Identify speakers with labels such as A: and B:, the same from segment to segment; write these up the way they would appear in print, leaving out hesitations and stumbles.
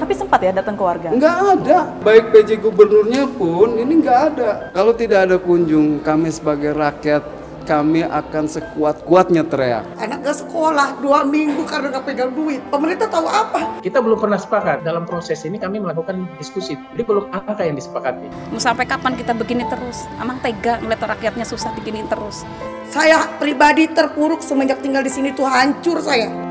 A: Tapi sempat ya datang ke warga?
B: Nggak ada. Baik PJ gubernurnya pun ini nggak ada. Kalau tidak ada kunjung, kami sebagai rakyat, kami akan sekuat-kuatnya teriak.
C: Anak gak sekolah 2 minggu karena gak pegang duit. Pemerintah tahu apa?
D: Kita belum pernah sepakat. Dalam proses ini kami melakukan diskusi. Jadi belum angka yang disepakati.
E: Mau sampai kapan kita begini terus? Emang tega ngeliat rakyatnya susah begini terus?
C: Saya pribadi terpuruk semenjak tinggal di sini tuh hancur saya.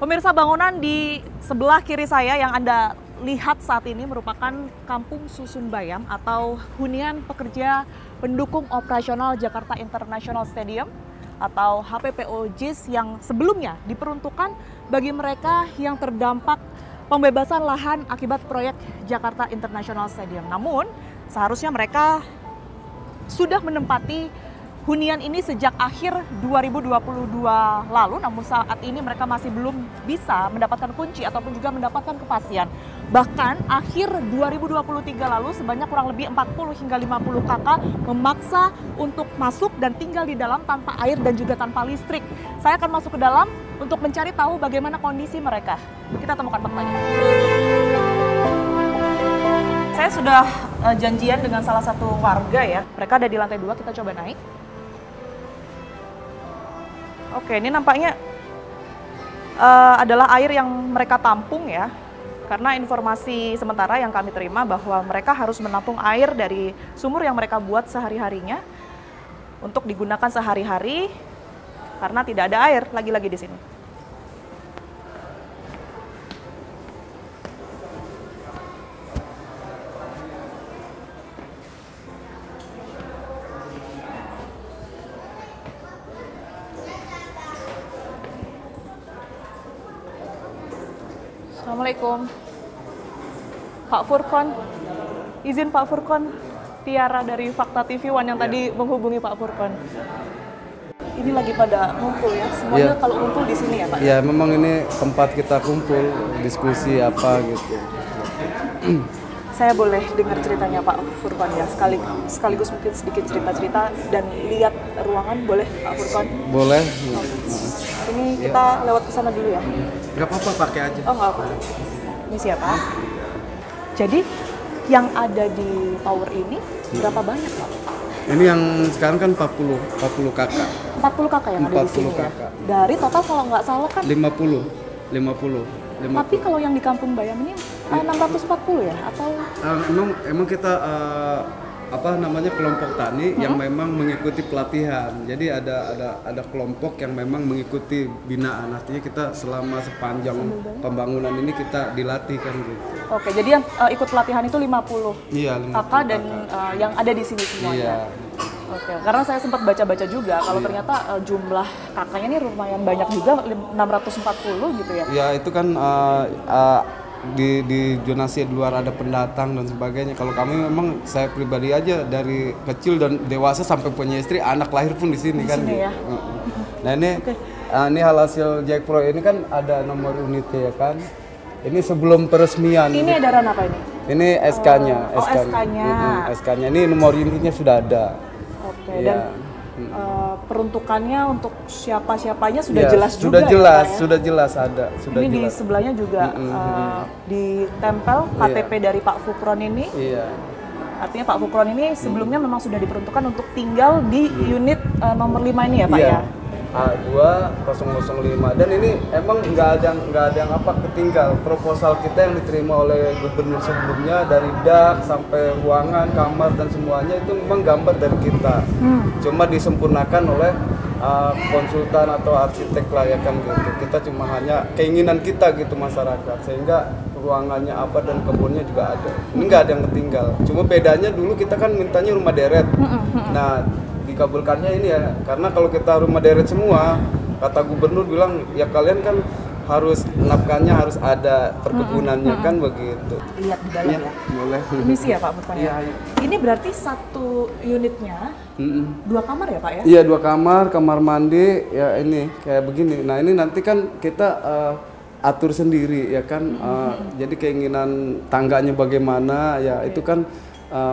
A: Pemirsa, bangunan di sebelah kiri saya yang Anda lihat saat ini merupakan Kampung Susun Bayam atau hunian pekerja pendukung operasional Jakarta International Stadium atau HPPO JIS yang sebelumnya diperuntukkan bagi mereka yang terdampak pembebasan lahan akibat proyek Jakarta International Stadium. Namun seharusnya mereka sudah menempati hunian ini sejak akhir 2022 lalu, namun saat ini mereka masih belum bisa mendapatkan kunci ataupun juga mendapatkan kepastian. Bahkan akhir 2023 lalu sebanyak kurang lebih 40 hingga 50 kakak memaksa untuk masuk dan tinggal di dalam tanpa air dan juga tanpa listrik. Saya akan masuk ke dalam untuk mencari tahu bagaimana kondisi mereka. Kita temukan faktanya. Saya sudah janjian dengan salah satu warga ya. Mereka ada di lantai 2, kita coba naik. Oke, ini nampaknya adalah air yang mereka tampung ya. Karena informasi sementara yang kami terima bahwa mereka harus menampung air dari sumur yang mereka buat sehari-harinya untuk digunakan sehari-hari karena tidak ada air lagi-lagi di sini. Assalamualaikum, Pak Furkon. Izin Pak Furkon, Tiara dari Fakta TV One yang tadi menghubungi Pak Furkon. Ini lagi pada ngumpul ya, semuanya kalau ngumpul di sini ya Pak?
B: Ya, memang ini tempat kita kumpul, diskusi apa gitu.
A: Saya boleh dengar ceritanya Pak Furkon ya, sekaligus mungkin sedikit cerita-cerita dan lihat ruangan, boleh Pak Furkon?
B: Boleh.
A: Ini kita lewat ke sana dulu ya?
B: Nggak apa-apa, pakai aja.
A: Oh nggak apa. Ini siapa? Jadi yang ada di tower ini berapa banyak Pak?
B: Ini yang sekarang kan 40 kakak.
A: 40 kakak yang ada di sini ya? Dari total kalau nggak salah kan?
B: 50.
A: Tapi kalau yang di Kampung Bayam ini 640 ya? Atau?
B: Emang kita kelompok tani yang memang mengikuti pelatihan. Jadi ada kelompok yang memang mengikuti binaan. Artinya kita selama sepanjang pembangunan ini kita dilatih kan gitu.
A: Oke, jadi yang ikut pelatihan itu 50.
B: Iya, 50
A: kakak dan yang ada di sini semuanya.
B: Iya.
A: Oke, karena saya sempat baca-baca juga kalau ternyata jumlah kakaknya ini lumayan banyak juga, 640 gitu ya.
B: Ya, itu kan di zonasi luar ada pendatang dan sebagainya. Kalau kami memang, saya pribadi aja dari kecil dan dewasa sampai punya istri, anak lahir pun di sini kan.
A: Sini, ya?
B: Nah ini hasil Jack Pro ini kan ada nomor unitnya ya kan. Ini sebelum peresmian.
A: Ini edaran apa ini?
B: Ini SK-nya. SK-nya. Ini nomor unitnya sudah ada.
A: Oke. Dan peruntukannya untuk siapa-siapanya sudah
B: ya,
A: jelas
B: sudah
A: juga
B: jelas,
A: ya, Pak, ya?
B: Sudah jelas ada.
A: Ini jelas. Di sebelahnya juga ditempel KTP dari Pak Furkon ini.
B: Iya.
A: Artinya Pak Fukron ini sebelumnya memang sudah diperuntukkan untuk tinggal di unit nomor 5 ini ya Pak ya?
B: A2 005 dan ini emang nggak ada yang apa ketinggal. Proposal kita yang diterima oleh gubernur sebelumnya dari dak sampai ruangan, kamar dan semuanya itu memang gambar dari kita. Cuma disempurnakan oleh konsultan atau arsitek lah ya kan gitu. Kita cuma hanya keinginan kita gitu masyarakat, sehingga ruangannya apa dan kebunnya juga ada. Ini nggak ada yang ketinggal. Cuma bedanya dulu kita kan mintanya rumah deret. Nah dikabulkannya ini ya, karena kalau kita rumah deret semua, kata gubernur bilang ya kalian kan harus nafkahnya harus ada perkebunannya kan begitu.
A: Lihat di dalam ya.
B: Boleh.
A: Permisi ya Pak bertanya.
B: Iya.
A: Ini berarti satu unitnya 2 kamar ya Pak ya?
B: Iya 2 kamar, kamar mandi ya ini kayak begini. Nah ini nanti kan kita atur sendiri ya kan. Jadi keinginan tangganya bagaimana ya itu kan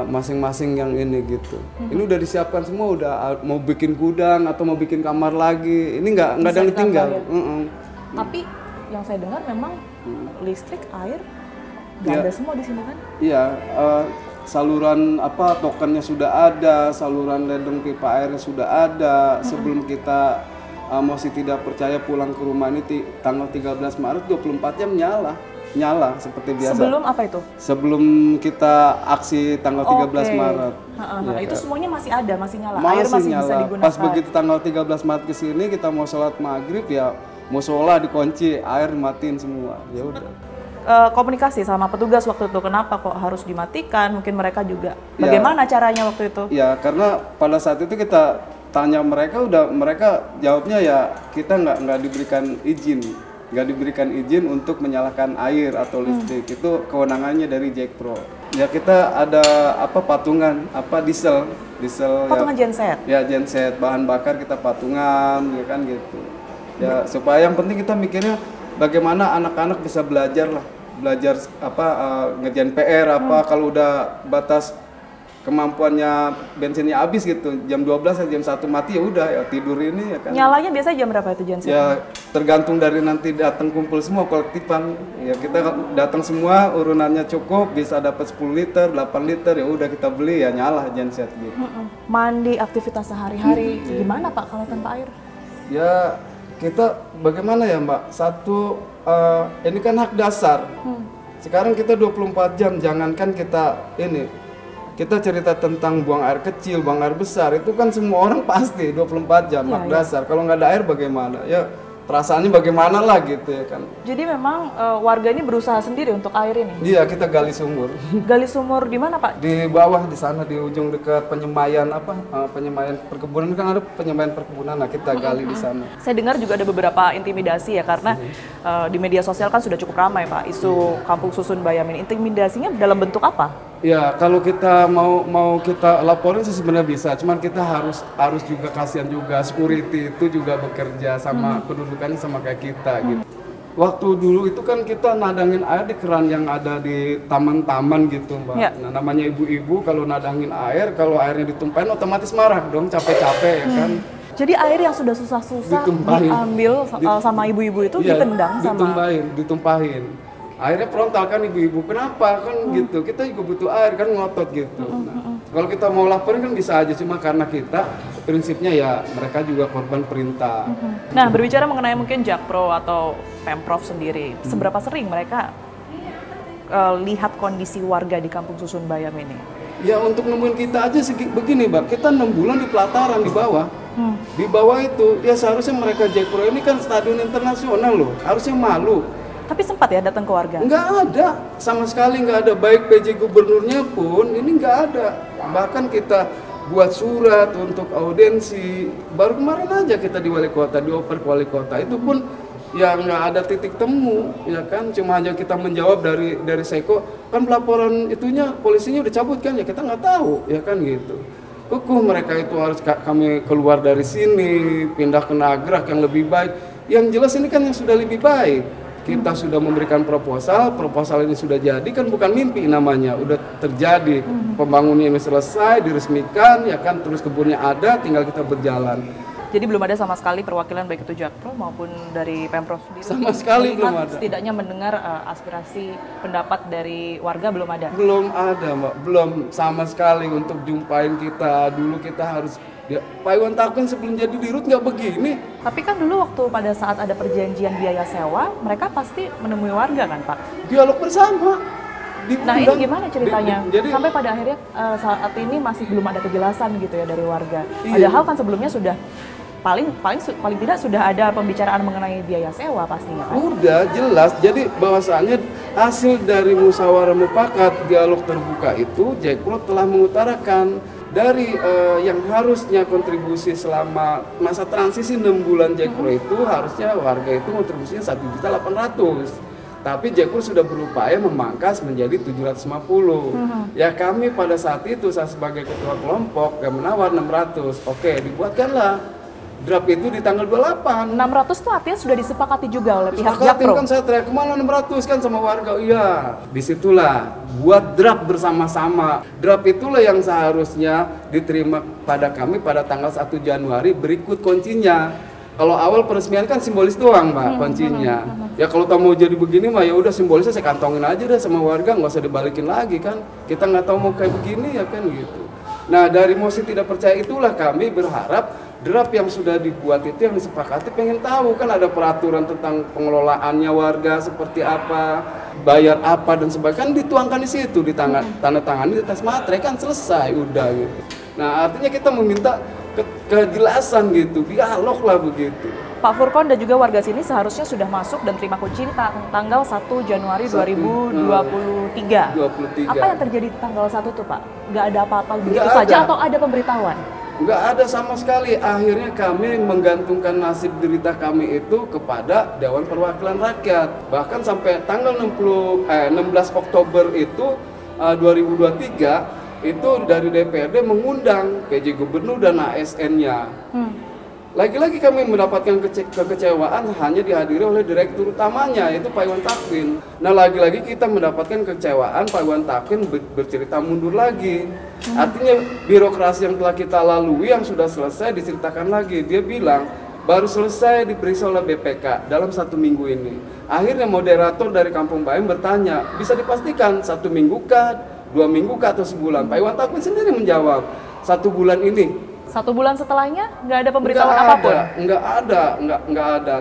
B: masing-masing yang ini gitu. Ini udah disiapkan semua, udah mau bikin gudang atau mau bikin kamar lagi. Ini nggak ada yang tinggal. Ya?
A: Tapi yang saya dengar memang listrik, air nggak ada semua di sini kan? Iya,
B: saluran apa tokennya sudah ada, saluran ledeng pipa airnya sudah ada. Sebelum kita masih tidak percaya pulang ke rumah ini tanggal 13 Maret 24 jam nyala seperti biasa.
A: Sebelum apa itu?
B: Sebelum kita aksi tanggal 13 Maret.
A: Nah, itu semuanya masih ada, masih nyala.
B: Masih
A: air masih
B: nyala.
A: Bisa digunakan.
B: Pas begitu tanggal 13 Maret ke sini kita mau sholat maghrib ya musola dikunci, air matiin semua. Ya udah.
A: Komunikasi sama petugas waktu itu kenapa kok harus dimatikan? Mungkin mereka juga bagaimana caranya waktu itu?
B: Ya karena pada saat itu kita tanya mereka jawabnya ya kita nggak diberikan izin untuk menyalakan air atau listrik. Itu kewenangannya dari Jakpro. Ya kita ada patungan diesel
A: patungan genset.
B: Ya genset bahan bakar kita patungan ya kan gitu. Ya supaya yang penting kita mikirnya bagaimana anak-anak bisa belajar ngerjain PR kalau udah batas kemampuannya bensinnya habis gitu jam 12 atau jam 1 mati ya udah ya tidur ini ya kan.
A: Nyalanya biasanya jam berapa itu genset?
B: Ya tergantung dari nanti datang kumpul semua kolektifan. Ya kita datang semua urunannya cukup bisa dapat 10 liter, 8 liter ya udah kita beli ya nyala genset gitu.
A: Mandi aktivitas sehari-hari gimana Pak kalau tanpa air?
B: Ya kita bagaimana ya Mbak? Satu ini kan hak dasar. Sekarang kita 24 jam jangankan kita cerita tentang buang air kecil, buang air besar, itu kan semua orang pasti 24 jam hak dasar. Kalau nggak ada air bagaimana? Ya perasaannya bagaimana lah gitu ya kan.
A: Jadi memang warga ini berusaha sendiri untuk air ini?
B: Iya, kita gali sumur.
A: Gali sumur di mana Pak?
B: Di bawah, di sana, di ujung dekat penyemayan penyemayan perkebunan, kan ada penyemayan perkebunan, nah kita gali di sana. Saya
A: dengar juga ada beberapa intimidasi ya, karena di media sosial kan sudah cukup ramai Pak, isu Kampung Susun Bayam ini. Intimidasinya dalam bentuk apa?
B: Ya, kalau kita mau kita laporin sih sebenarnya bisa, cuman kita harus juga kasihan juga, security itu juga bekerja sama kedudukannya sama kayak kita gitu. Waktu dulu itu kan kita nadangin air di keran yang ada di taman-taman gitu Mbak. Ya. Nah namanya ibu-ibu kalau nadangin air, kalau airnya ditumpahin otomatis marah dong, capek-capek ya kan.
A: Jadi air yang sudah susah-susah diambil sama ibu-ibu itu ditendang sama...
B: Ditumpahin. Akhirnya frontal kan ibu-ibu, kenapa kan gitu, kita juga butuh air kan ngotot gitu. Kalau kita mau laporin kan bisa aja, cuma karena kita prinsipnya ya mereka juga korban perintah.
A: Nah berbicara mengenai mungkin Jakpro atau Pemprov sendiri, seberapa sering mereka lihat kondisi warga di Kampung Susun Bayam ini?
B: Ya untuk nemuin kita aja begini Mbak, kita 6 bulan di pelataran di bawah. Di bawah itu ya seharusnya mereka Jakpro ini kan stadion internasional loh, harusnya malu.
A: Tapi sempat ya datang ke warga?
B: Nggak ada, sama sekali nggak ada. Baik PJ gubernurnya pun ini nggak ada. Bahkan kita buat surat untuk audiensi. Baru kemarin aja kita di wali kota, dioper ke wali kota. Itu pun ya nggak ada titik temu, ya kan. Cuma aja kita menjawab dari Seko. Kan pelaporan itunya polisinya udah cabut kan, ya kita nggak tahu, ya kan gitu. Kukuh mereka itu harus kami keluar dari sini, pindah ke Nagrak yang lebih baik. Yang jelas ini kan yang sudah lebih baik. Kita sudah memberikan proposal ini sudah jadi, kan bukan mimpi namanya, udah terjadi. Pembangunannya selesai, diresmikan, ya kan, terus kebunnya ada, tinggal kita berjalan.
A: Jadi belum ada sama sekali perwakilan baik itu Jakpro maupun dari Pemprov sendiri.
B: Sama sekali belum ada.
A: Setidaknya mendengar aspirasi pendapat dari warga belum ada.
B: Belum ada, Mbak. Belum sama sekali untuk jumpain kita. Dulu kita harus Pak Iwan Takun sebelum jadi dirut nggak begini.
A: Tapi kan dulu waktu pada saat ada perjanjian biaya sewa, mereka pasti menemui warga kan, Pak?
B: Dialog bersama.
A: Nah ini gimana ceritanya?
B: Jadi,
A: sampai pada akhirnya saat ini masih belum ada kejelasan gitu ya dari warga.
B: Iya.
A: Padahal kan sebelumnya sudah paling tidak sudah ada pembicaraan mengenai biaya sewa pastinya kan?
B: udah jelas. Jadi bahwasannya hasil dari musyawarah mufakat dialog terbuka itu Jakpro telah mengutarakan dari yang harusnya kontribusi selama masa transisi 6 bulan Jakpro itu harusnya warga itu kontribusinya 1.800.000. Tapi Jakpro sudah berupaya memangkas menjadi 750. Ya kami pada saat itu saya sebagai ketua kelompok yang menawar 600. Oke, dibuatkanlah draft itu di tanggal 28.
A: 600 itu artinya sudah disepakati juga oleh pihak
B: Disepakatin
A: Jakpro.
B: kan saya teriak kemana 600 kan sama warga. Iya, disitulah buat draft bersama-sama. Draft itulah yang seharusnya diterima pada kami pada tanggal 1 Januari berikut kuncinya. Kalau awal peresmian kan simbolis doang, Mbak, kuncinya. Ya kalau tak mau jadi begini mah ya udah simbolisnya saya kantongin aja deh sama warga, nggak usah dibalikin lagi kan. Kita nggak tahu mau kayak begini ya kan gitu. Nah dari mosi tidak percaya itulah kami berharap draft yang sudah dibuat itu yang disepakati pengen tahu kan ada peraturan tentang pengelolaannya warga seperti apa, bayar apa dan sebagainya kan dituangkan di situ di tanda tangani di atas materai kan selesai udah gitu. Nah artinya kita meminta kejelasan gitu, dialog lah begitu.
A: Pak Furkon dan juga warga sini seharusnya sudah masuk dan terima kunci tanggal 1 Januari 2023.
B: 23.
A: Apa yang terjadi di tanggal 1 itu Pak? Nggak ada apa-apa begitu
B: Nggak
A: saja
B: ada.
A: atau ada pemberitahuan?
B: Nggak ada sama sekali. Akhirnya kami menggantungkan nasib derita kami itu kepada Dewan Perwakilan Rakyat. Bahkan sampai tanggal 16 Oktober itu 2023 itu dari DPRD mengundang PJ Gubernur dan ASN-nya. Lagi-lagi kami mendapatkan kekecewaan hanya dihadiri oleh direktur utamanya, yaitu Pak Iwan Takun. Nah lagi-lagi kita mendapatkan kekecewaan Pak Iwan Takun bercerita mundur lagi. Artinya birokrasi yang telah kita lalui yang sudah selesai diceritakan lagi. Dia bilang baru selesai diperiksa oleh BPK dalam 1 minggu ini. Akhirnya moderator dari Kampung Bayam bertanya, bisa dipastikan 1 minggu kah? 2 minggu ke atau sebulan? Pak Iwan Takun sendiri menjawab 1 bulan ini.
A: 1 bulan setelahnya nggak ada pemberitahuan apapun?
B: Nggak ada.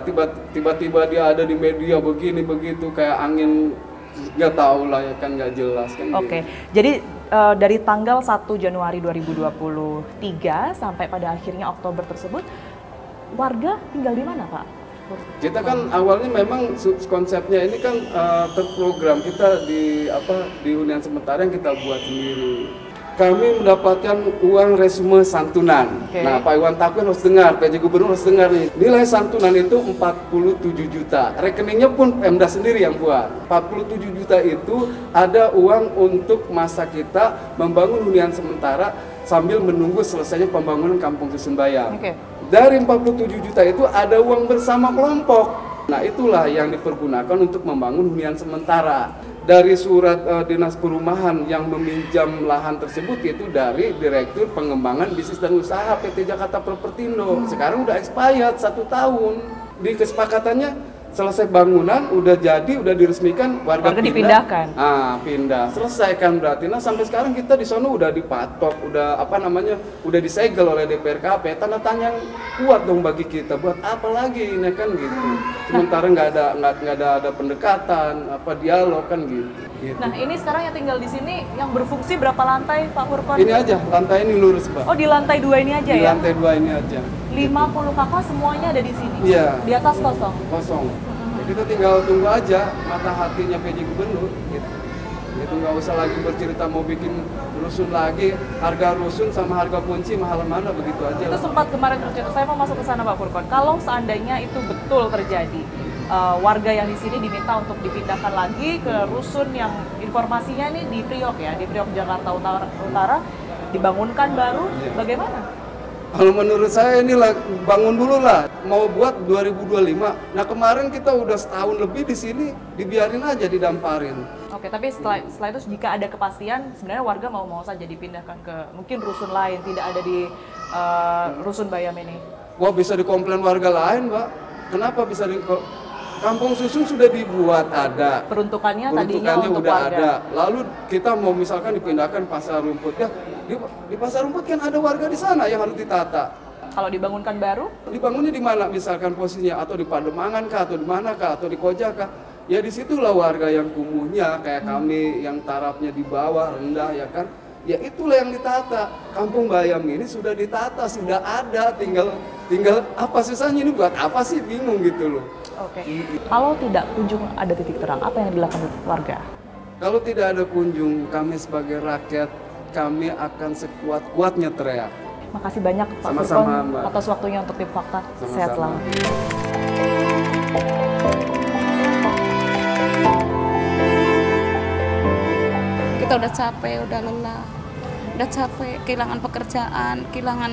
B: Tiba-tiba dia ada di media begini begitu kayak angin, nggak tahu lah ya kan nggak jelas kan.
A: Oke,
B: Gitu.
A: jadi dari tanggal 1 Januari 2023 sampai pada akhirnya Oktober tersebut, warga tinggal di mana Pak?
B: Kita kan awalnya memang konsepnya ini kan terprogram kita di hunian sementara yang kita buat sendiri. Kami mendapatkan uang resume santunan.
A: Okay.
B: Nah, Pak Iwan Takun harus dengar, PJ Gubernur harus dengar nih. Nilai santunan itu 47 juta. Rekeningnya pun Pemda sendiri yang buat. 47 juta itu ada uang untuk masa kita membangun hunian sementara sambil menunggu selesainya pembangunan Kampung Susun Bayam.
A: Okay.
B: Dari 47 juta itu ada uang bersama kelompok. Nah itulah yang dipergunakan untuk membangun hunian sementara. Dari surat Dinas Perumahan yang meminjam lahan tersebut itu dari Direktur Pengembangan Bisnis dan Usaha PT Jakarta Propertindo. Sekarang udah expired 1 tahun. Di kesepakatannya selesai bangunan, udah jadi, udah diresmikan, warga
A: dipindahkan.
B: Pindah. Selesaikan berarti. Nah sampai sekarang kita di sana udah dipatok, udah udah disegel oleh DPRKP. Tanda tanya yang kuat dong bagi kita. Buat apa lagi ini kan gitu. Sementara nggak ada pendekatan, dialog kan gitu.
A: Nah ini sekarang yang tinggal di sini yang berfungsi berapa lantai Pak Furkon?
B: Ini aja, lantai ini lurus Pak.
A: Oh di lantai 2 ini aja
B: Di
A: ya?
B: lantai 2 ini aja.
A: 50 kakak semuanya ada di sini?
B: Iya.
A: Di atas kosong?
B: Kosong. Ya, kita tinggal tunggu aja mata hatinya PJ Gubernur gitu. Itu nggak usah lagi bercerita mau bikin rusun lagi, harga rusun sama harga kunci mahal mana begitu aja.
A: Itu sempat kemarin bercerita, saya mau masuk ke sana Pak Furkon. Kalau seandainya itu betul terjadi, warga yang di sini diminta untuk dipindahkan lagi ke rusun yang informasinya ini di Priok ya, di Priok Jakarta Utara, dibangunkan baru, bagaimana?
B: Kalau menurut saya inilah bangun dulu lah, mau buat 2025. Nah kemarin kita udah setahun lebih di sini, dibiarin aja didamparin.
A: Oke, tapi setelah itu jika ada kepastian, sebenarnya warga mau saja dipindahkan ke mungkin rusun lain, tidak ada di rusun Bayam ini.
B: Wah, bisa dikomplain warga lain, Mbak. Kenapa bisa kampung susun sudah dibuat ada.
A: Peruntukannya tadinya untuk
B: udah
A: warga.
B: ada. Lalu kita mau misalkan dipindahkan pasar rumput ya. Di pasar rumput kan ada warga di sana yang harus ditata.
A: Kalau dibangunkan baru?
B: Dibangunnya di mana misalkan posisinya, atau di Pademangan kah, atau di mana kah, atau di Koja kah? Ya disitulah warga yang kumuhnya kayak kami yang tarafnya di bawah rendah ya kan. Ya itulah yang ditata. Kampung Bayam ini sudah ditata, sudah ada, tinggal apa susahnya, ini buat apa sih, bingung gitu loh.
A: Oke. Kalau tidak kunjung ada titik terang, apa yang dilakukan warga?
B: Kalau tidak ada kunjung, kami sebagai rakyat, kami akan sekuat-kuatnya teriak.
A: Makasih banyak Pak
B: Sama-sama,
A: Firkon
B: Mbak.
A: atas waktunya untuk Tim Fakta.
B: Sama-sama.
A: Sehat selalu.
E: Kita udah capek, udah lelah, udah capek, kehilangan pekerjaan, kehilangan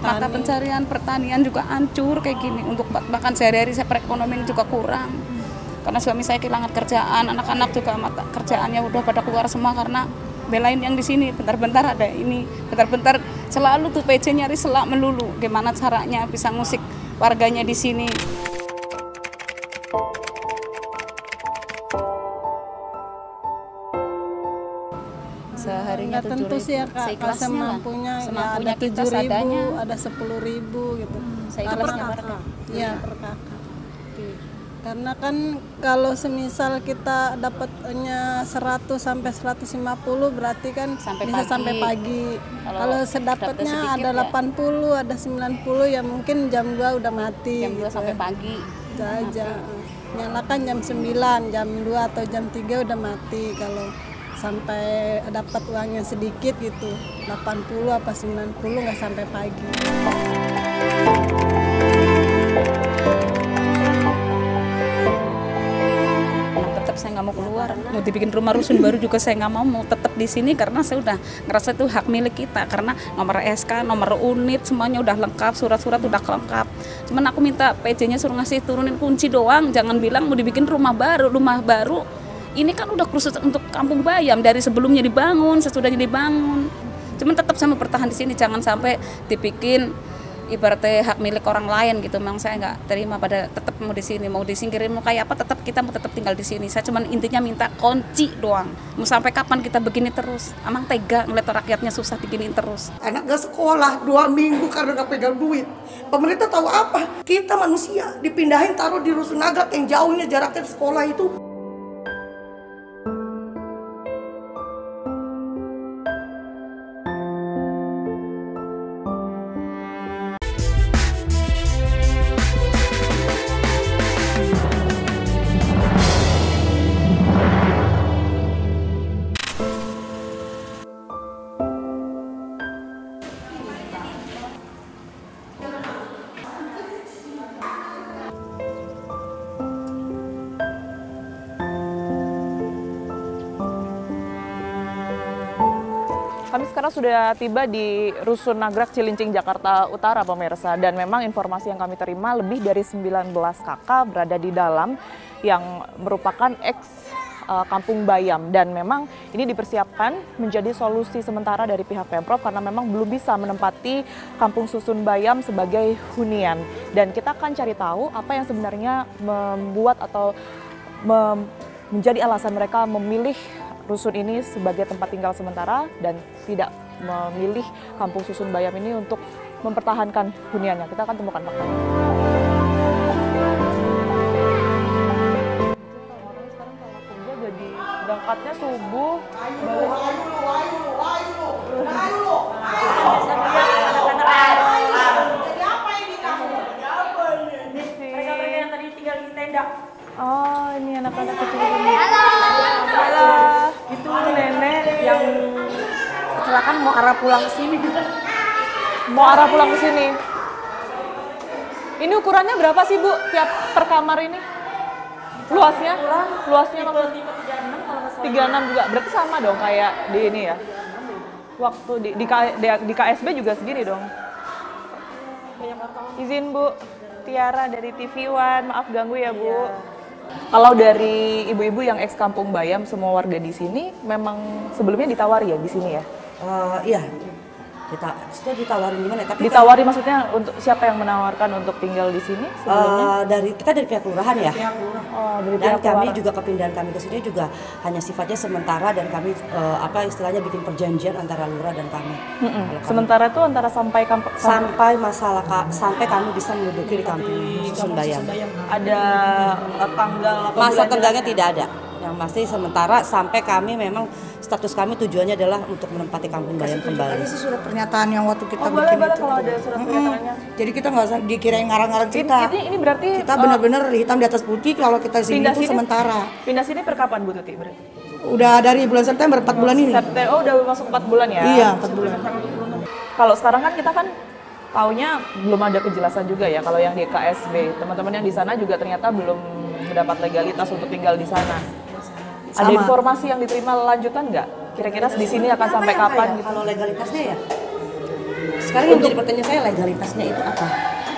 E: mata pencarian, pertanian juga hancur kayak gini. Untuk bahkan sehari-hari saya perekonomian juga kurang. Karena suami saya kehilangan kerjaan, anak-anak juga mata kerjaannya udah pada keluar semua karena belain yang di sini. Bentar-bentar ada ini, bentar-bentar selalu tuh PC nyari selak melulu. Gimana caranya bisa ngusik warganya di sini? Seharinya
F: Ya tentu sih ya Kak, semampunya ya ada 7.000, ada 10.000 gitu.
E: Seikhlasnya
F: Karena
E: warga.
F: Iya per kakak. Karena kan kalau semisal kita dapatnya 100 sampai 150 berarti kan
E: Sampai
F: bisa
E: pagi.
F: sampai pagi.
E: Kalau
F: Kalau
E: dapatnya
F: sedapatnya
E: sedikit
F: ada
E: ya.
F: 80, ada 90 ya mungkin jam 2 udah mati.
E: Jam 2
F: gitu
E: sampai
F: ya.
E: pagi.
F: Itu aja. Nyalakan jam 9, jam 2 atau jam 3 udah mati kalau sampai dapat uangnya sedikit gitu. 80 apa 90 nggak sampai pagi.
E: Tetap saya nggak mau keluar, mau dibikin rumah rusun baru juga saya nggak mau tetap di sini karena saya udah ngerasa itu hak milik kita karena nomor SK, nomor unit semuanya udah lengkap, surat-surat udah lengkap. Cuman aku minta PJ-nya suruh ngasih turunin kunci doang, jangan bilang mau dibikin rumah baru. Ini kan udah khusus untuk Kampung Bayam dari sebelumnya dibangun, sesudahnya dibangun. Cuman tetap saya mau bertahan di sini, jangan sampai dibikin ibaratnya hak milik orang lain gitu. Memang saya nggak terima pada tetap mau di sini, mau disingkirin mau kayak apa tetap kita mau tetap tinggal di sini. Saya cuman intinya minta kunci doang. Mau sampai kapan kita begini terus? Emang tega ngeliat rakyatnya susah diginiin terus.
C: Anak gak sekolah 2 minggu karena gak pegang duit. Pemerintah tahu apa? Kita manusia dipindahin taruh di Rusun Nagrak yang jauhnya jaraknya di sekolah itu.
A: Kami sekarang sudah tiba di Rusun Nagrak Cilincing, Jakarta Utara, pemirsa. Dan memang informasi yang kami terima lebih dari 19 kakak berada di dalam yang merupakan Kampung Bayam. Dan memang ini dipersiapkan menjadi solusi sementara dari pihak Pemprov karena memang belum bisa menempati Kampung Susun Bayam sebagai hunian. Dan kita akan cari tahu apa yang sebenarnya membuat atau menjadi alasan mereka memilih Rusun ini sebagai tempat tinggal sementara dan tidak memilih Kampung Susun Bayam ini untuk mempertahankan huniannya. Kita akan temukan faktanya. Sekarang kalau kerja jadi berangkatnya subuh,
G: Mereka yang tadi tinggal di tenda.
A: Oh, ini anak-anak kecil ini. Halo.
G: Itu nenek yang kecelakaan mau arah pulang ke sini.
A: Mau arah pulang ke sini. Ini ukurannya berapa sih, Bu, tiap per kamar ini? Luasnya? Luasnya maksudnya?
G: Tipe 36 kalau nggak salah.
A: 36 juga. Berarti sama dong kayak di ini ya? Waktu di KSB juga segini dong. Izin, Bu. Tiara dari TV One. Maaf ganggu ya, Bu. Kalau dari ibu-ibu yang ex Kampung Bayam, semua warga di sini memang sebelumnya ditawari ya di sini ya?
C: Iya.
H: Kita ditawarin gimana? Tapi
A: ditawari maksudnya untuk siapa yang menawarkan untuk tinggal di sini sebelumnya?
H: Kita dari pihak kelurahan ya.
A: Oh, dari
H: Dan
A: pihak
H: kami
A: kelurahan.
H: juga kepindahan kami ke sini juga hanya sifatnya sementara dan kami istilahnya bikin perjanjian antara lurah dan kami. Kalau kami-
A: Sementara itu antara sampai
H: sampai kami bisa menduduki di kampung Susun Bayam.
A: ada tanggal atau
H: Masa
A: bulan
H: tengganya
A: jelasnya?
H: tidak ada. Yang pasti sementara sampai kami memang status kami tujuannya adalah untuk menempati kampung Bayam kembali.
C: Ada sih surat pernyataan yang waktu kita
A: Oh,
C: bikin
A: boleh
C: itu.
A: kalau ada surat pernyataannya.
C: Jadi kita nggak usah dikirain ngarang-ngarang cerita.
A: Ini berarti
C: Kita benar-benar hitam di atas putih kalau kita sini
A: pindah
C: itu
A: sini
C: sementara.
A: Pindah sini per kapan Bu Tuti berarti?
C: Udah dari bulan September 4 bulan ini.
A: Oh, udah masuk 4 bulan ya?
C: Iya, 4 bulan.
A: Kalau sekarang kan kita kan taunya belum ada kejelasan juga ya kalau yang di KSB. Teman-teman yang di sana juga ternyata belum mendapat legalitas untuk tinggal di sana. Ada
C: Sama.
A: informasi yang diterima lanjutan nggak? Kira-kira di sini akan sampai kapan gitu?
H: Kalau legalitasnya ya. Sekarang yang menjadi pertanyaan saya legalitasnya itu apa?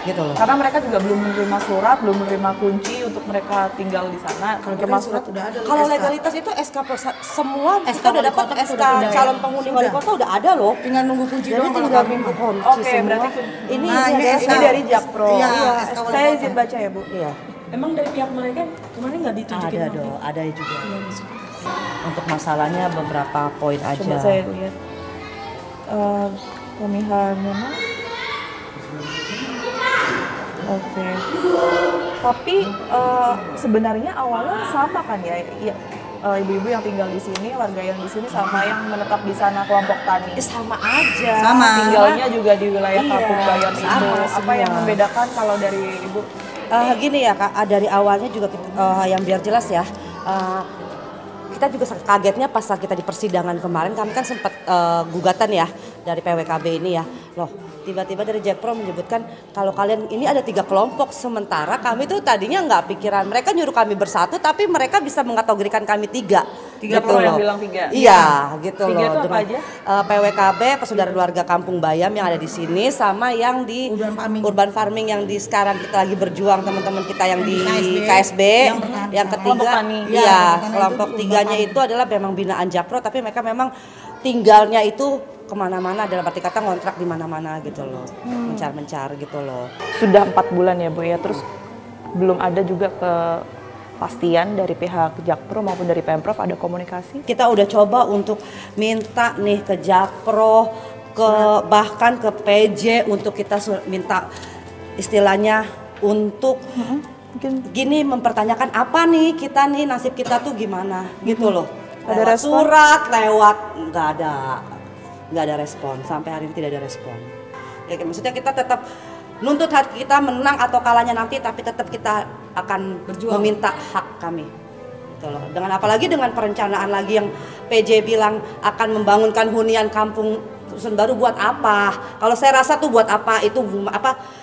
H: Gitu loh.
A: Karena mereka juga belum menerima surat, belum menerima kunci untuk mereka tinggal di sana.
C: Kalau
A: termasuk
C: surat udah ada.
H: Kalau
C: SK.
H: legalitas itu SK semua
C: SK
H: kita udah
C: wali
H: dapat
C: kota
H: SK
C: sudah ada ya?
H: calon penghuni wali
C: Sudah.
H: kota udah ada loh.
C: Tinggal nunggu kunci
H: Jadi
C: doang kalau
H: tinggal
C: kami.
H: nunggu kunci
A: Oke,
H: semua.
A: berarti
H: ini
C: Nah, ini
H: SK.
A: ini dari Jakpro.
C: Iya,
A: Iya,
C: SK wali
A: saya
C: kota.
A: izin baca ya Bu.
H: Iya.
G: Emang dari pihak mereka kemarin nggak ditunjukin?
H: Ada dong, ada juga. Untuk masalahnya beberapa poin aja.
A: Coba saya lihat. Pemihalannya mana? Oke. Tapi sebenarnya awalnya sama kan ya? Iya. Ibu-ibu yang tinggal di sini, warga yang di sini sama yang menetap di sana kelompok tani.
H: Sama aja.
C: Sama.
A: Tinggalnya juga di wilayah
H: Iya,
A: Kampung Bayam itu.
H: sama
A: Apa
H: semua.
A: yang membedakan kalau dari Ibu?
H: Gini ya Kak, dari awalnya juga yang biar jelas ya, kita juga kagetnya pas kita di persidangan kemarin, kami kan sempat gugatan ya dari PWKB ini ya, loh tiba-tiba dari Jakpro menyebutkan kalau kalian ini ada 3 kelompok, sementara kami tuh tadinya nggak pikiran, mereka nyuruh kami bersatu tapi mereka bisa mengkategorikan kami 3.
A: Jakpro yang bilang 3?
H: Iya, gitu
A: 3
H: loh.
A: itu apa
H: Dengan,
A: aja?
H: PWKB, Persaudaraan Warga Kampung Bayam yang ada di sini, sama yang di urban farming yang di sekarang kita lagi berjuang, teman-teman kita yang di KSB, yang
A: Kelompok
H: ketiga,
A: tani.
H: iya, kelompok tiganya itu adalah memang binaan Jakpro, tapi mereka memang tinggalnya itu kemana-mana, dalam arti kata ngontrak di mana-mana gitu loh, mencar-mencar gitu loh.
A: Sudah 4 bulan ya Bu ya, terus belum ada juga kepastian dari pihak Jakpro maupun dari Pemprov ada komunikasi?
H: Kita udah coba untuk minta nih ke Jakpro, bahkan ke PJ untuk kita minta istilahnya untuk gini mempertanyakan apa nih kita nih nasib kita tuh gimana gitu loh.
A: Ada
H: Lewat
A: respon?
H: surat, lewat nggak ada respon, sampai hari ini tidak ada respon. Ya, maksudnya kita tetap nuntut hak kita menang atau kalahnya nanti, tapi tetap kita akan meminta hak kami. Gitu loh. Dengan apalagi dengan perencanaan lagi yang PJ bilang akan membangunkan hunian kampung Susun Baru buat apa? Kalau saya rasa tuh buat apa? Itu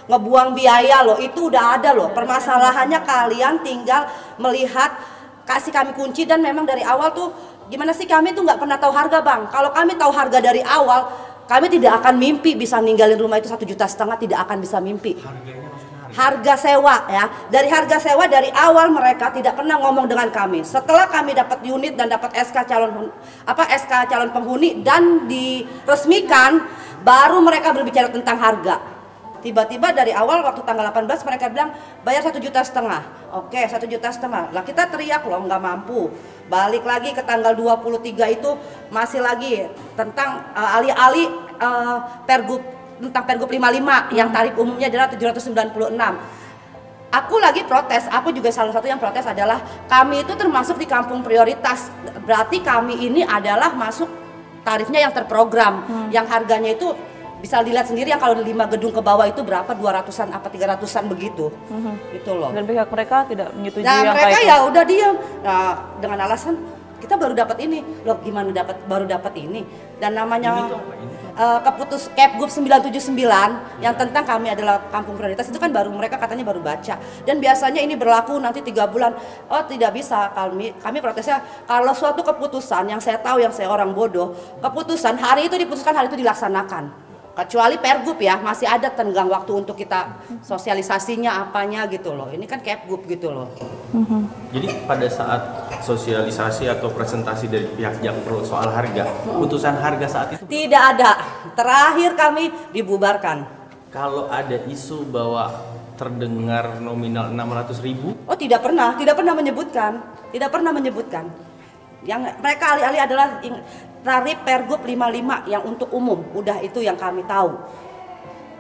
H: ngebuang biaya loh. Itu udah ada loh. Permasalahannya kalian tinggal melihat, kasih kami kunci, dan memang dari awal tuh gimana sih, kami tuh nggak pernah tahu harga Bang. Kalau kami tahu harga dari awal, kami tidak akan mimpi bisa ninggalin rumah itu 1,5 juta, tidak akan bisa mimpi. Harga sewa ya, dari harga sewa dari awal mereka tidak pernah ngomong dengan kami. Setelah kami dapat unit dan dapat SK calon penghuni dan diresmikan, baru mereka berbicara tentang harga. Tiba-tiba dari awal waktu tanggal 18 mereka bilang bayar 1,5 juta. Oke, 1,5 juta. Lah kita teriak loh nggak mampu. Balik lagi ke tanggal 23 itu masih lagi tentang alih-alih Pergub tentang Pergub 55 yang tarif umumnya adalah 796. Aku lagi protes, aku juga salah satu yang protes adalah kami itu termasuk di kampung prioritas. Berarti kami ini adalah masuk tarifnya yang terprogram, yang harganya itu bisa dilihat sendiri yang kalau 5 gedung ke bawah itu berapa, 200-an apa 300-an begitu. Gitu loh.
A: Dan pihak mereka tidak menyetujui
H: Nah,
A: yang
H: mereka
A: kayak
H: ya udah diam. Nah, dengan alasan kita baru dapat ini. Loh, gimana baru dapat ini? Dan namanya keputus Kepgub 979 yang tentang kami adalah kampung prioritas itu kan baru mereka katanya baru baca. Dan biasanya ini berlaku nanti 3 bulan. Oh, tidak bisa. Kami protesnya kalau suatu keputusan yang saya tahu, yang saya orang bodoh, keputusan hari itu diputuskan, hari itu dilaksanakan. Kecuali Pergub ya, masih ada tenggang waktu untuk kita sosialisasinya apanya gitu loh. Ini kan Kepgub gitu loh.
I: Jadi pada saat sosialisasi atau presentasi dari pihak Jakpro soal harga, putusan harga saat itu?
H: Tidak ada. Terakhir kami dibubarkan.
I: Kalau ada isu bahwa terdengar nominal 600.000?
H: Oh, tidak pernah menyebutkan. Yang mereka alih-alih adalah tarif Pergub 55 yang untuk umum. Udah itu yang kami tahu.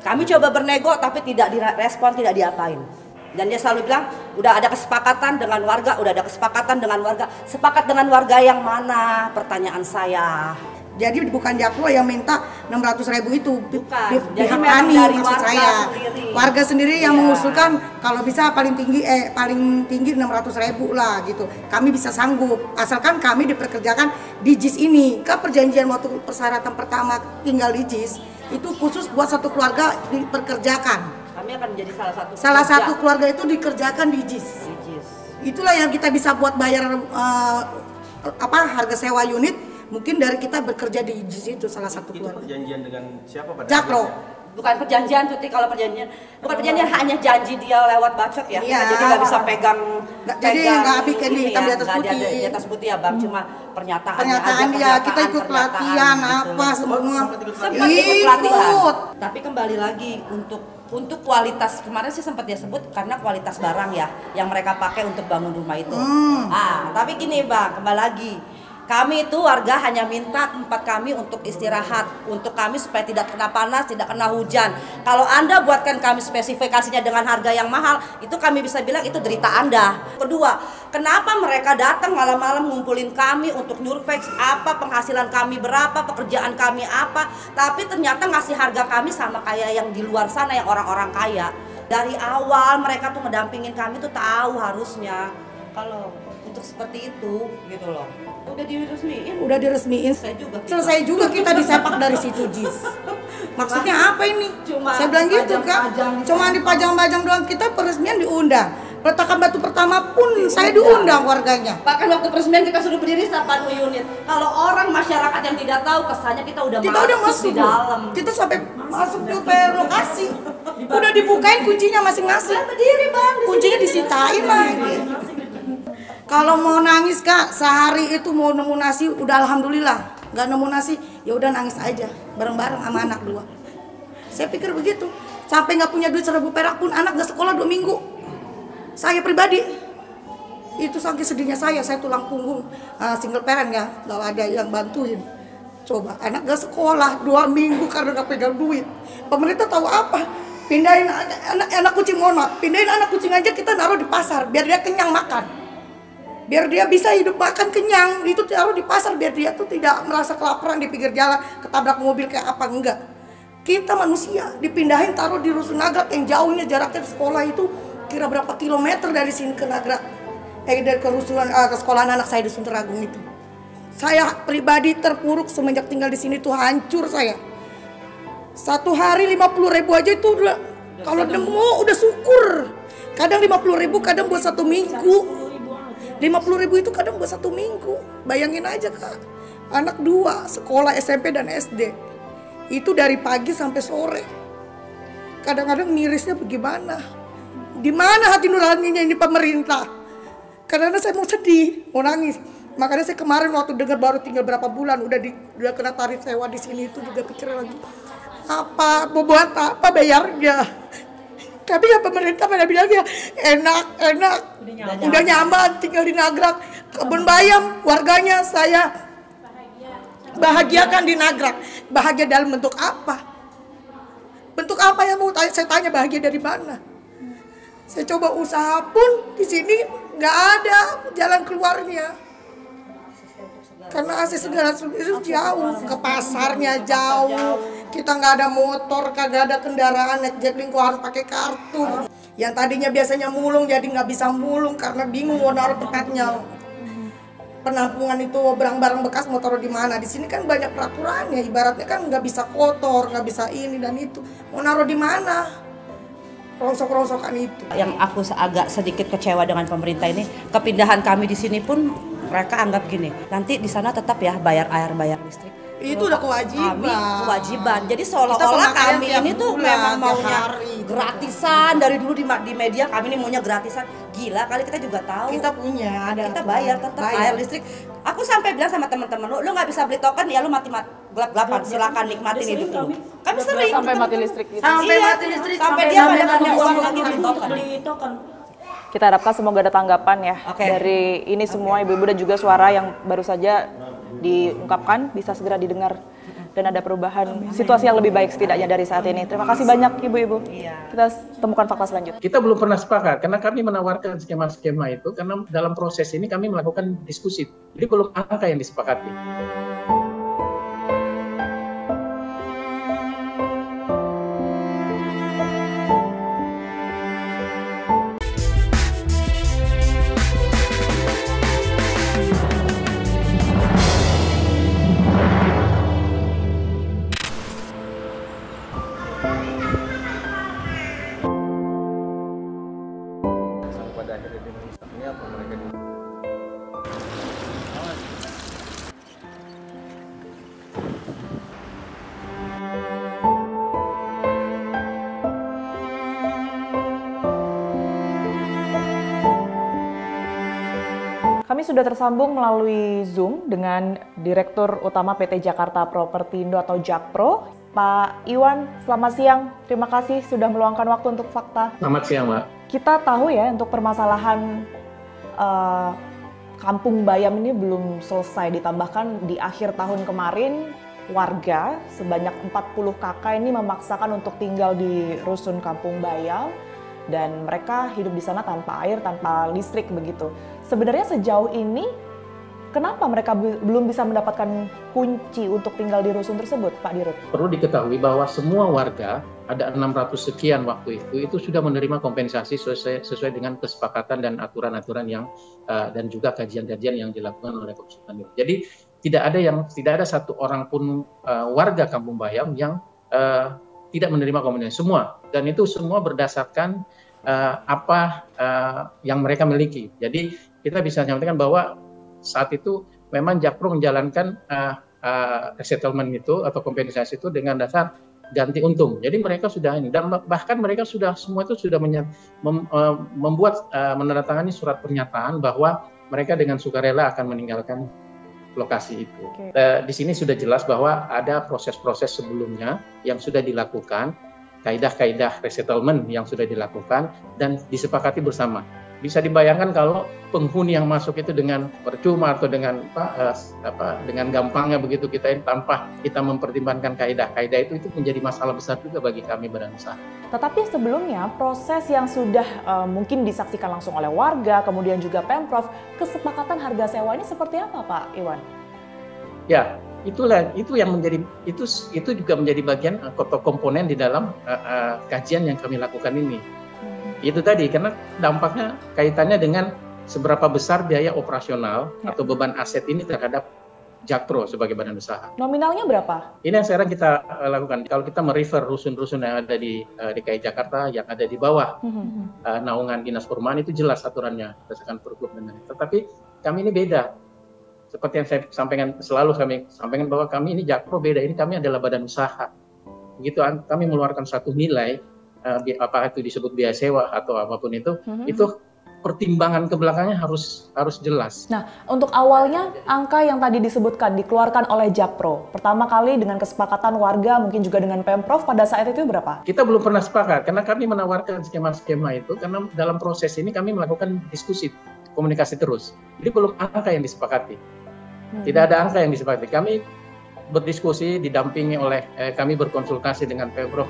H: Kami coba bernego tapi tidak direspon, tidak diapain. Dan dia selalu bilang, udah ada kesepakatan dengan warga, Sepakat dengan warga yang mana? Pertanyaan saya.
C: Jadi bukan Jakpro yang minta 600.000 itu.
H: Bukan.
C: Jadi
H: Jadi
C: kami
H: dari
C: maksud
H: warga
C: saya.
H: sendiri.
C: Warga sendiri yang
H: Iya.
C: mengusulkan kalau bisa paling tinggi 600.000 lah gitu. Kami bisa sanggup asalkan kami diperkerjakan di JIS ini. Kan perjanjian waktu persyaratan pertama tinggal di JIS itu khusus buat satu keluarga diperkerjakan.
H: Kami akan menjadi
C: Salah satu keluarga itu dikerjakan di JIS. Itulah yang kita bisa buat bayar harga sewa unit. Mungkin dari kita bekerja di JIS itu salah satu keluarga.
I: Itu perjanjian dengan siapa pada
C: Jakpro.
H: Bukan perjanjian, Tuti. Kalau perjanjian, bukan perjanjian, hanya janji dia lewat bacot ya.
C: Iya.
H: Jadi nggak bisa pegang.
C: Jadi nggak bikin
H: ini
C: hitam di atas
H: nggak ada
C: putih.
H: di atas putih ya, Bang. Cuma pernyataan
C: dia, kita ikut pelatihan apa semua.
H: Sempat ikut pelatihan. Tapi kembali lagi untuk kualitas, kemarin sih sempat dia sebut karena kualitas barang ya yang mereka pakai untuk bangun rumah itu. Tapi gini Bang, kembali lagi. Kami itu warga hanya minta tempat kami untuk istirahat, untuk kami supaya tidak kena panas, tidak kena hujan. Kalau Anda buatkan kami spesifikasinya dengan harga yang mahal, itu kami bisa bilang itu derita Anda. Kedua, kenapa mereka datang malam-malam ngumpulin kami untuk nyurvey apa penghasilan kami berapa, pekerjaan kami apa, tapi ternyata ngasih harga kami sama kayak yang di luar sana yang orang-orang kaya. Dari awal mereka tuh ngedampingin kami tuh tahu harusnya kalau untuk seperti itu gitu loh. Udah diresmiin.
C: Selesai juga kita disepak dari situ JIS. Maksudnya apa ini? Saya bilang gitu Kak. Cuma dipajang-pajang doang, kita peresmian diundang. Peletakan batu pertama pun saya diundang warganya.
H: Bahkan waktu peresmian kita sudah berdiri 80 unit. Kalau orang masyarakat yang tidak tahu, kesannya kita udah masuk di dalam.
C: Kita sampai masuk ke lokasi. Udah dibukain kuncinya masing-masing.
H: Berdiri Bang.
C: Kuncinya disitain lagi. Kalau mau nangis Kak, sehari itu mau nemu nasi udah alhamdulillah. Nggak nemu nasi, ya udah nangis aja bareng-bareng sama anak 2. Saya pikir begitu. Sampai nggak punya duit 1.000 perak pun anak nggak sekolah 2 minggu. Saya pribadi itu saking sedihnya saya tulang punggung single parent ya, nggak ada yang bantuin. Coba anak nggak sekolah 2 minggu karena nggak pegang duit. Pemerintah tahu apa? Pindahin anak kucing, pindahin anak kucing aja kita naruh di pasar biar dia kenyang makan. Biar dia bisa hidup makan kenyang, itu taruh di pasar biar dia tuh tidak merasa kelaparan di pinggir jalan, ketabrak mobil kayak apa, enggak. Kita manusia dipindahin taruh di Rusun Nagrak yang jauhnya jaraknya ke sekolah itu kira berapa kilometer dari sini ke Nagrak. Dari ke sekolahan anak saya di Sunteragung itu. Saya pribadi terpuruk semenjak tinggal di sini tuh hancur saya. 1 hari 50.000 aja itu udah kalau nemu udah syukur. Kadang 50.000, kadang buat 1 minggu. 50.000 itu kadang buat 1 minggu. Bayangin aja Kak, anak 2 sekolah SMP dan SD itu dari pagi sampai sore. Kadang-kadang mirisnya bagaimana? Di mana hati nuraninya ini pemerintah? Karena saya mau sedih, mau nangis. Makanya saya kemarin waktu dengar baru tinggal berapa bulan udah kena tarif sewa di sini itu juga pikir lagi apa mau buat apa bayarnya. Tapi ya pemerintah pada bilang ya enak, udah nyaman tinggal di Nagrak. Kebun bayam warganya saya bahagiakan di Nagrak. Bahagia dalam bentuk apa? Bentuk apa yang mau saya tanya bahagia dari mana? Saya coba usaha pun di sini nggak ada jalan keluarnya. Karena akses segala itu jauh, ke pasarnya jauh, kita nggak ada motor, kagak ada kendaraan, naik Jaklingko harus pakai kartu. Yang tadinya biasanya mulung jadi nggak bisa mulung karena bingung mau naruh tempatnya. Penampungan itu barang-barang bekas mau taruh di mana? Di sini kan banyak peraturannya, ibaratnya kan nggak bisa kotor, nggak bisa ini dan itu. Mau naruh di mana? Rongsok-rongsokan itu.
H: Yang aku agak sedikit kecewa dengan pemerintah ini, kepindahan kami di sini pun mereka anggap gini, nanti di sana tetap ya bayar air, bayar listrik.
C: Itu udah kewajiban.
H: Kewajiban. Jadi
C: Kita
H: seolah-olah
C: pemakaian
H: kami
C: tiap
H: ini tuh
C: bulan,
H: memang
C: tiap
H: maunya
C: hari.
H: gratisan dari dulu di media kami ini maunya gratisan. Gila kali kita juga tahu.
C: Kita punya ada.
H: Kita bayar tetap air listrik. Aku sampai bilang sama teman-teman lu nggak bisa beli token ya lu mati gelap-gelapan. Silakan nikmatin hidup lu. Kami sering
A: Sampai mati listrik gitu.
C: Sampai
H: Iya,
C: mati listrik
H: sampai dia pada punya uang
C: uang
H: lagi beli token.
A: Kita harapkan semoga ada tanggapan ya dari ini semua ibu-ibu dan juga suara yang baru saja diungkapkan bisa segera didengar dan ada perubahan situasi yang lebih baik setidaknya dari saat ini. Terima kasih banyak ibu-ibu. Kita temukan fakta selanjutnya.
D: Kita belum pernah sepakat karena kami menawarkan skema-skema itu karena dalam proses ini kami melakukan diskusi. Jadi belum angka yang disepakati.
B: Pada akhirnya di rusaknya apa mereka di
A: Kami sudah tersambung melalui Zoom dengan Direktur Utama PT Jakarta Propertindo atau Jakpro, Pak Iwan. Selamat siang, terima kasih sudah meluangkan waktu untuk fakta.
D: Selamat siang, Mbak.
A: Kita tahu ya untuk permasalahan Kampung Bayam ini belum selesai, ditambahkan di akhir tahun kemarin warga sebanyak 40 kakak ini memaksakan untuk tinggal di Rusun Kampung Bayam dan mereka hidup di sana tanpa air, tanpa listrik begitu. Sebenarnya sejauh ini kenapa mereka belum bisa mendapatkan kunci untuk tinggal di rusun tersebut, Pak Dirut?
D: Perlu diketahui bahwa semua warga, ada 600 sekian waktu itu sudah menerima kompensasi sesuai dengan kesepakatan dan aturan-aturan yang dan juga kajian-kajian yang dilakukan oleh Konsultan Dirut. Jadi tidak ada satu orang pun warga Kampung Bayam yang tidak menerima kompensasi, semua, dan itu semua berdasarkan apa yang mereka miliki. Jadi kita bisa nyampaikan bahwa saat itu memang Jakpro menjalankan resettlement itu atau kompensasi itu dengan dasar ganti untung. Jadi mereka sudah ini, dan bahkan mereka sudah semua itu sudah membuat menandatangani surat pernyataan bahwa mereka dengan sukarela akan meninggalkan lokasi itu. Di sini sudah jelas bahwa ada proses-proses sebelumnya yang sudah dilakukan, kaidah-kaidah resettlement yang sudah dilakukan dan disepakati bersama. Bisa dibayangkan kalau penghuni yang masuk itu dengan percuma atau dengan dengan gampangnya begitu kita tanpa kita mempertimbangkan kaidah-kaidah itu menjadi masalah besar juga bagi kami badan usaha.
A: Tetapi sebelumnya proses yang sudah mungkin disaksikan langsung oleh warga, kemudian juga Pemprov, kesepakatan harga sewa ini seperti apa, Pak Iwan?
D: Ya, itu yang menjadi itu juga menjadi bagian atau komponen di dalam kajian yang kami lakukan ini. Itu tadi karena dampaknya kaitannya dengan seberapa besar biaya operasional atau beban aset ini terhadap Jakpro sebagai badan usaha.
A: Nominalnya berapa?
D: Ini yang sekarang kita lakukan. Kalau kita merefer rusun-rusun yang ada di DKI Jakarta yang ada di bawah naungan Dinas Perumahan itu jelas aturannya berdasarkan Pergub dan lain-lain. Tetapi kami ini beda. Seperti yang saya sampaikan, selalu kami sampaikan bahwa kami ini Jakpro beda. Ini kami adalah badan usaha. Begitu kami mengeluarkan satu nilai, apakah itu disebut biaya sewa atau apapun itu pertimbangan ke belakangnya harus jelas.
A: Nah, untuk awalnya angka yang tadi disebutkan dikeluarkan oleh Jakpro pertama kali dengan kesepakatan warga mungkin juga dengan Pemprov pada saat itu berapa?
D: Kita belum pernah sepakat karena kami menawarkan skema-skema itu karena dalam proses ini kami melakukan diskusi, komunikasi terus. Jadi belum angka yang disepakati. Tidak ada angka yang disepakati. Kami berdiskusi didampingi oleh kami berkonsultasi dengan Pemprov.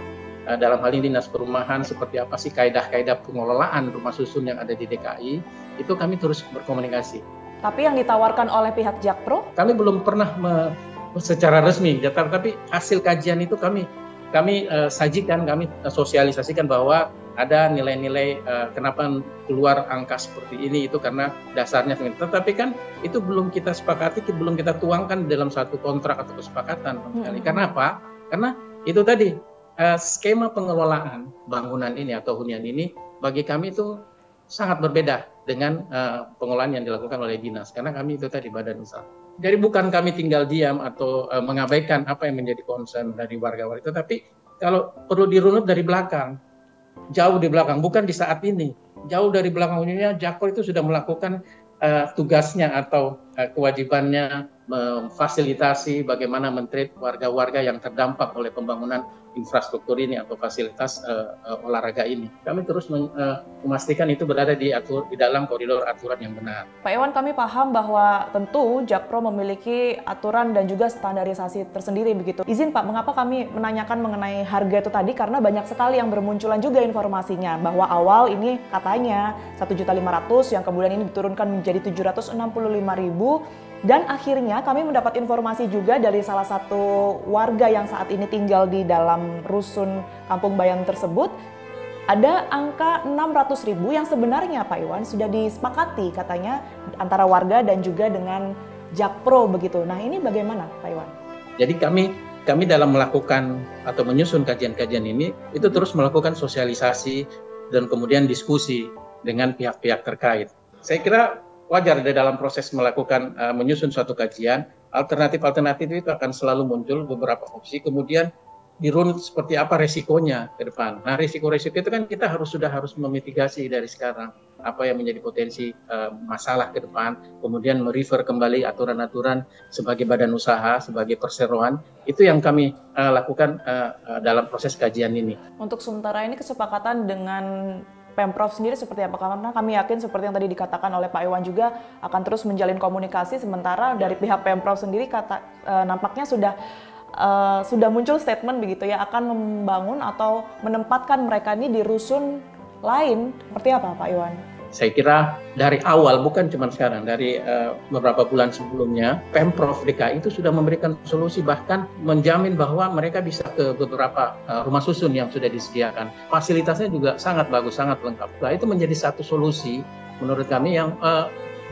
D: Dalam hal ini Dinas Perumahan seperti apa sih kaidah-kaidah pengelolaan rumah susun yang ada di DKI, itu kami terus berkomunikasi.
A: Tapi yang ditawarkan oleh pihak Jakpro?
D: Kami belum pernah secara resmi, tapi hasil kajian itu kami sajikan, kami sosialisasikan bahwa ada nilai-nilai kenapa keluar angka seperti ini itu karena dasarnya. Tetapi kan itu belum kita sepakati, belum kita tuangkan dalam satu kontrak atau kesepakatan. Karena apa? Karena itu tadi. Skema pengelolaan bangunan ini atau hunian ini bagi kami itu sangat berbeda dengan pengelolaan yang dilakukan oleh dinas karena kami itu tadi badan usaha. Jadi bukan kami tinggal diam atau mengabaikan apa yang menjadi concern dari warga-warga, tetapi kalau perlu dirunut dari belakang, jauh di belakang, bukan di saat ini, jauh dari belakang. Jakpro itu sudah melakukan tugasnya atau kewajibannya memfasilitasi bagaimana mentreat warga-warga yang terdampak oleh pembangunan infrastruktur ini atau fasilitas olahraga ini. Kami terus memastikan itu berada di dalam koridor aturan yang benar.
A: Pak Iwan, kami paham bahwa tentu Jakpro memiliki aturan dan juga standarisasi tersendiri begitu. Izin Pak, mengapa kami menanyakan mengenai harga itu tadi? Karena banyak sekali yang bermunculan juga informasinya bahwa awal ini katanya 1.500.000 yang kemudian ini diturunkan menjadi 765.000. Dan akhirnya kami mendapat informasi juga dari salah satu warga yang saat ini tinggal di dalam rusun Kampung Bayam tersebut, ada angka 600.000 yang sebenarnya Pak Iwan sudah disepakati katanya antara warga dan juga dengan Jakpro begitu. Nah ini bagaimana Pak Iwan?
D: Jadi kami dalam melakukan atau menyusun kajian-kajian ini itu terus melakukan sosialisasi dan kemudian diskusi dengan pihak-pihak terkait. Saya kira wajar di dalam proses melakukan menyusun suatu kajian, alternatif-alternatif itu akan selalu muncul beberapa opsi, kemudian dirunut seperti apa resikonya ke depan. Nah, risiko-risiko itu kan kita harus memitigasi dari sekarang apa yang menjadi potensi masalah ke depan, kemudian merefer kembali aturan-aturan sebagai badan usaha, sebagai perseroan, itu yang kami lakukan dalam proses kajian ini.
A: Untuk sementara ini kesepakatan dengan Pemprov sendiri seperti apa? Karena kami yakin seperti yang tadi dikatakan oleh Pak Iwan juga akan terus menjalin komunikasi, sementara dari pihak Pemprov sendiri nampaknya sudah muncul statement begitu ya, akan membangun atau menempatkan mereka ini di rusun lain. Seperti apa Pak Iwan?
D: Saya kira dari awal, bukan cuma sekarang, dari beberapa bulan sebelumnya, Pemprov DKI itu sudah memberikan solusi, bahkan menjamin bahwa mereka bisa ke beberapa rumah susun yang sudah disediakan. Fasilitasnya juga sangat bagus, sangat lengkap. Nah, itu menjadi satu solusi menurut kami yang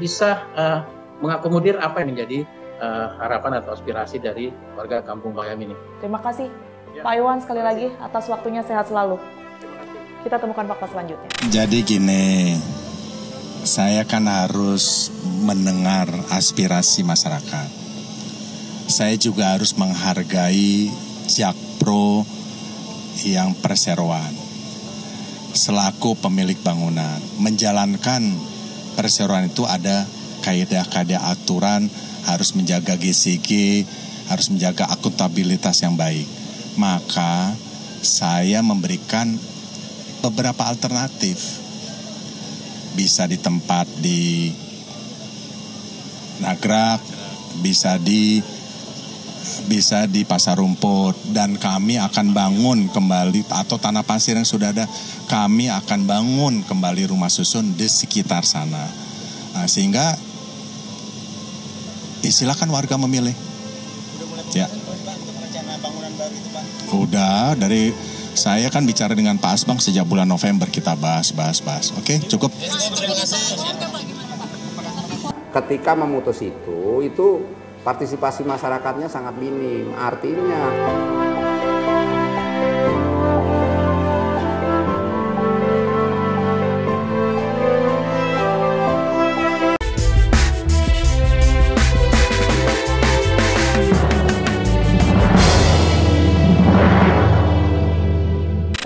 D: bisa mengakomodir apa yang menjadi harapan atau aspirasi dari warga Kampung Bayam ini.
A: Terima kasih Pak Iwan sekali lagi atas waktunya, sehat selalu. Kita temukan fakta selanjutnya.
J: Jadi gini, saya kan harus mendengar aspirasi masyarakat. Saya juga harus menghargai Jakpro yang perseroan. Selaku pemilik bangunan, menjalankan perseroan itu ada kaidah-kaidah aturan, harus menjaga GCG, harus menjaga akuntabilitas yang baik. Maka saya memberikan beberapa alternatif, bisa di tempat di Nagrak, bisa di Pasar Rumput, dan kami akan bangun kembali atau tanah pasir yang sudah ada, kami akan bangun kembali rumah susun di sekitar sana. Nah, sehingga silakan warga memilih. Ya. Rencana bangunan baru itu Pak? Udah, dari saya kan bicara dengan Pak Asbang sejak bulan November, kita bahas. Oke, cukup.
K: Ketika memutus itu partisipasi masyarakatnya sangat minim. Artinya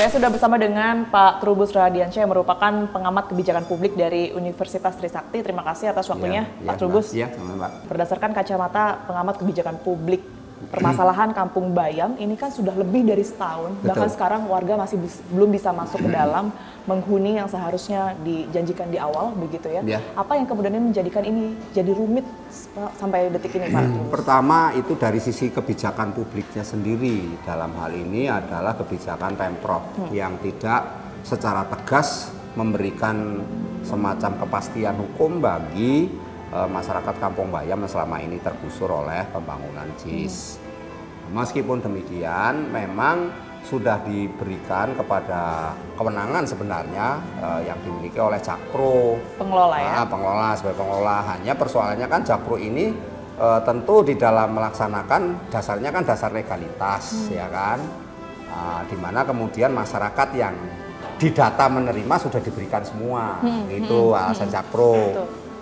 A: Saya sudah bersama dengan Pak Trubus Radiansyah yang merupakan pengamat kebijakan publik dari Universitas Trisakti. Terima kasih atas waktunya, Pak Trubus.
K: Iya, Pak.
A: Berdasarkan kacamata pengamat kebijakan publik, permasalahan Kampung Bayam ini kan sudah lebih dari setahun.
K: Betul.
A: Bahkan sekarang warga masih belum bisa masuk ke dalam menghuni yang seharusnya dijanjikan di awal, begitu ya.
K: Ya.
A: Apa yang kemudian menjadikan ini jadi rumit sampai detik ini, Pak Trubus?
K: Pertama itu dari sisi kebijakan publiknya sendiri. Dalam hal ini adalah kebijakan Pemprov yang tidak secara tegas memberikan semacam kepastian hukum bagi masyarakat Kampung Bayam yang selama ini tergusur oleh pembangunan JIS. Meskipun demikian, memang sudah diberikan kepada kewenangan sebenarnya yang dimiliki oleh Jakpro.
A: Pengelola ya?
K: Pengelola, sebagai pengelola. Hanya persoalannya kan Jakpro ini tentu di dalam melaksanakan dasarnya kan dasar legalitas, ya kan? Di mana kemudian masyarakat yang didata menerima sudah diberikan semua. Itu alasan Jakpro.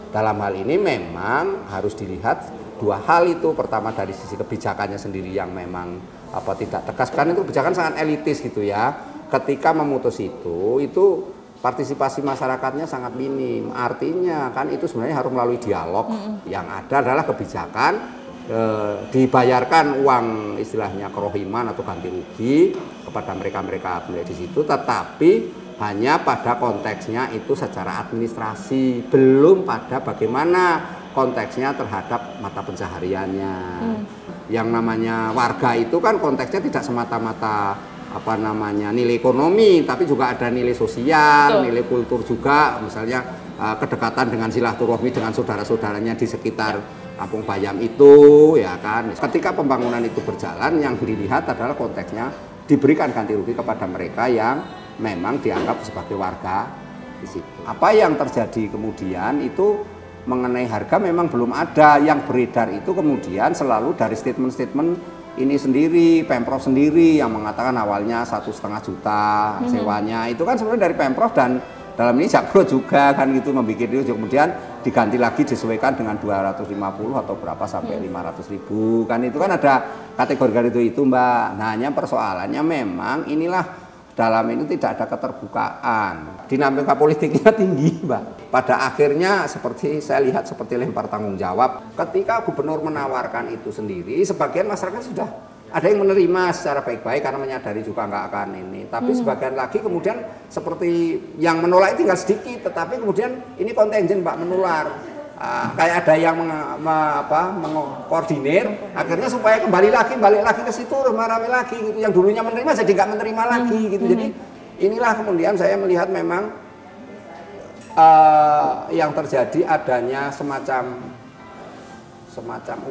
K: Dalam hal ini memang harus dilihat dua hal itu. Pertama dari sisi kebijakannya sendiri yang memang tidak tegas, kan itu kebijakan sangat elitis gitu ya. Ketika memutus itu partisipasi masyarakatnya sangat minim. Artinya kan itu sebenarnya harus melalui dialog. Yang ada adalah kebijakan dibayarkan uang istilahnya kerohiman atau ganti rugi kepada mereka di situ, tetapi hanya pada konteksnya itu secara administrasi, belum pada bagaimana konteksnya terhadap mata pencahariannya. Yang namanya warga itu kan konteksnya tidak semata-mata nilai ekonomi, tapi juga ada nilai sosial, nilai kultur juga, misalnya kedekatan dengan silaturahmi dengan saudara-saudaranya di sekitar Kampung Bayam itu, ya kan. Ketika pembangunan itu berjalan, yang dilihat adalah konteksnya diberikan ganti rugi kepada mereka yang memang dianggap sebagai warga di situ. Apa yang terjadi kemudian itu mengenai harga memang belum ada. Yang beredar itu kemudian selalu dari statement-statement ini sendiri, Pemprov sendiri yang mengatakan awalnya 1,5 juta sewanya. Itu kan sebenarnya dari Pemprov, dan dalam ini Jakpro juga kan gitu membuat itu, kemudian diganti lagi disesuaikan dengan 250 atau berapa sampai 500.000 kan, itu kan ada kategori itu Mbak. Nah, hanya persoalannya memang inilah dalam ini tidak ada keterbukaan, dinamika politiknya tinggi Mbak. Pada akhirnya seperti saya lihat seperti lempar tanggung jawab. Ketika gubernur menawarkan itu sendiri, sebagian masyarakat sudah ada yang menerima secara baik-baik karena menyadari juga nggak akan ini. Tapi sebagian lagi kemudian seperti yang menolak tinggal sedikit, tetapi kemudian ini kontenjen Pak menular. Kayak ada yang mengkoordinir, akhirnya supaya balik lagi ke situ, rame lagi gitu. Yang dulunya menerima jadi nggak menerima lagi gitu. Jadi inilah kemudian saya melihat memang yang terjadi adanya semacam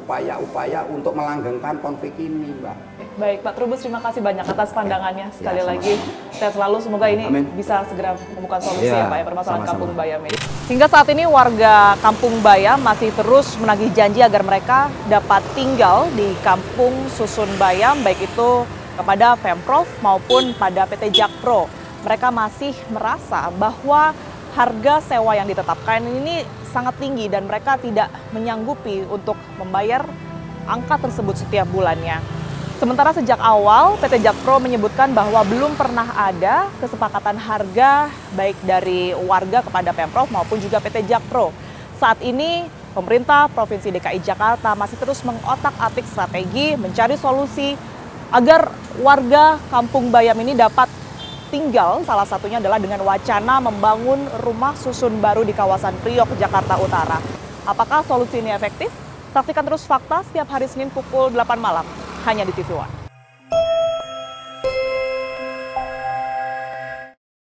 K: upaya-upaya untuk melanggengkan konflik ini, Mbak.
A: Baik, Pak Trubus, terima kasih banyak atas pandangannya. Sekali lagi, saya selalu semoga ini bisa segera menemukan solusi ya Pak, permasalahan Kampung Bayam ini. Hingga saat ini warga Kampung Bayam masih terus menagih janji agar mereka dapat tinggal di Kampung Susun Bayam, baik itu kepada Pemprov maupun pada PT Jakpro. Mereka masih merasa bahwa harga sewa yang ditetapkan ini sangat tinggi dan mereka tidak menyanggupi untuk membayar angka tersebut setiap bulannya. Sementara sejak awal PT Jakpro menyebutkan bahwa belum pernah ada kesepakatan harga baik dari warga kepada Pemprov maupun juga PT Jakpro. Saat ini pemerintah Provinsi DKI Jakarta masih terus mengotak-atik strategi mencari solusi agar warga Kampung Bayam ini dapat tinggal, salah satunya adalah dengan wacana membangun rumah susun baru di kawasan Priok, Jakarta Utara. Apakah solusi ini efektif? Saksikan terus Fakta setiap hari Senin pukul 8 malam, hanya di TV One.